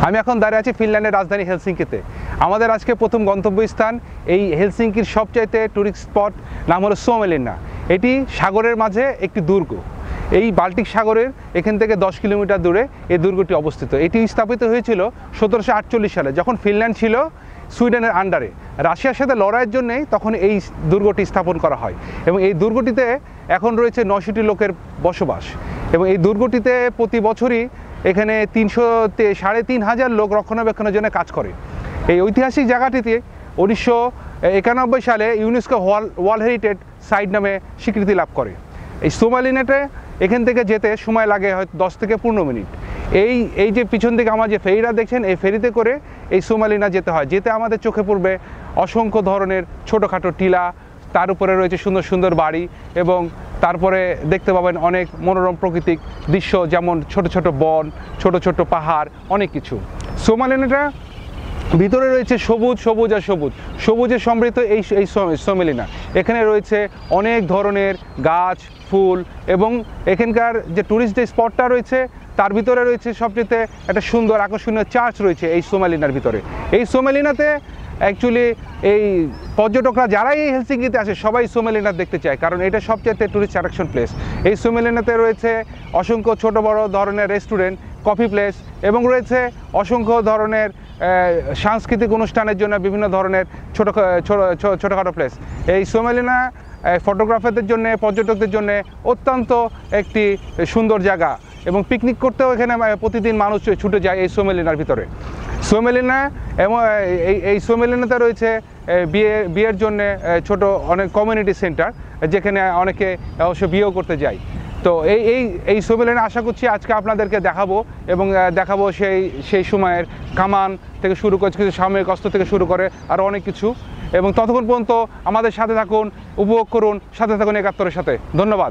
আমি এখন দাঁড়িয়ে আছি ফিনল্যান্ডের রাজধানী হেলসিঙ্কিতে। আমাদের আজকে প্রথম গন্তব্যস্থান এই হেলসিঙ্কির সবচাইতে টুরিস্ট স্পট, নাম হলো সোমেলিনা। এটি সাগরের মাঝে একটি দুর্গ। এই বাল্টিক সাগরের এখান থেকে 10 কিলোমিটার দূরে এই দুর্গটি অবস্থিত। এটি স্থাপিত হয়েছিল 1748 সালে, যখন ফিনল্যান্ড ছিল সুইডেনের আন্ডারে। রাশিয়ার সাথে লড়াইয়ের জন্যেই তখন এই দুর্গটি স্থাপন করা হয় এবং এই দুর্গটিতে এখন রয়েছে 900টি লোকের বসবাস এবং এই দুর্গটিতে প্রতি বছরই এখানে 3,500 লোক রক্ষণাবেক্ষণের জন্য কাজ করে। এই ঐতিহাসিক জায়গাটিতে 1991 সালে ইউনেস্কো ওয়ার্ল্ড হেরিটেজ সাইট নামে স্বীকৃতি লাভ করে। এই সোমেলিনাতে এখান থেকে যেতে সময় লাগে হয়তো 10 থেকে 15 মিনিট। এই যে পিছন দিকে আমার যে ফেরিটা দেখছেন, এই ফেরিতে করে এই সোমেলিনা যেতে হয়। যেতে আমাদের চোখে পড়বে অসংখ্য ধরনের ছোটোখাটো টিলা, তার উপরে রয়েছে সুন্দর সুন্দর বাড়ি এবং তারপরে দেখতে পাবেন অনেক মনোরম প্রাকৃতিক দৃশ্য, যেমন ছোট ছোট বন, ছোট ছোট পাহাড়, অনেক কিছু। সোমেলিনাটা ভিতরে রয়েছে সবুজ সবুজ আর সবুজ, সবুজে সমৃদ্ধ এই সোমেলিনা। এখানে রয়েছে অনেক ধরনের গাছ, ফুল এবং এখানকার যে ট্যুরিস্ট যে স্পটটা রয়েছে তার ভিতরে রয়েছে সবচেয়ে একটা সুন্দর আকর্ষণীয় চার্চ রয়েছে এই সোমেলিনার ভিতরে। এই সোমেলিনাতে অ্যাকচুয়ালি এই পর্যটকরা যারাই এই হেলসিঙ্কিতে আসে সবাই সোমেলিনা দেখতে চায়, কারণ এটা সবচেয়ে ট্যুরিস্ট অ্যাট্রাকশন প্লেস। এই সোমেলিনাতে রয়েছে অসংখ্য ছোট বড় ধরনের রেস্টুরেন্ট, কফি প্লেস এবং রয়েছে অসংখ্য ধরনের সাংস্কৃতিক অনুষ্ঠানের জন্য বিভিন্ন ধরনের ছোটোখাটো প্লেস। এই সোমেলিনা ফটোগ্রাফারদের জন্য, পর্যটকদের জন্য অত্যন্ত একটি সুন্দর জায়গা এবং পিকনিক করতেও এখানে প্রতিদিন মানুষ ছুটে যায় এই সোমেলিনার ভিতরে। সোমেলিনা এবং এই সোমেলিনাতে রয়েছে বিয়ের জন্য ছোট অনেক কমিউনিটি সেন্টার, যেখানে অনেকে অবশ্য বিয়েও করতে যায়। তো এই সোমেলিনা আশা করছি আজকে আপনাদেরকে দেখাবো এবং দেখাবো সেই সময়ের কামান থেকে শুরু করে কিছু সাময়িক অস্ত্র থেকে শুরু করে আরও অনেক কিছু। এবং ততক্ষণ পর্যন্ত আমাদের সাথে থাকুন, উপভোগ করুন, সাথে থাকুন 71-এর সাথে। ধন্যবাদ।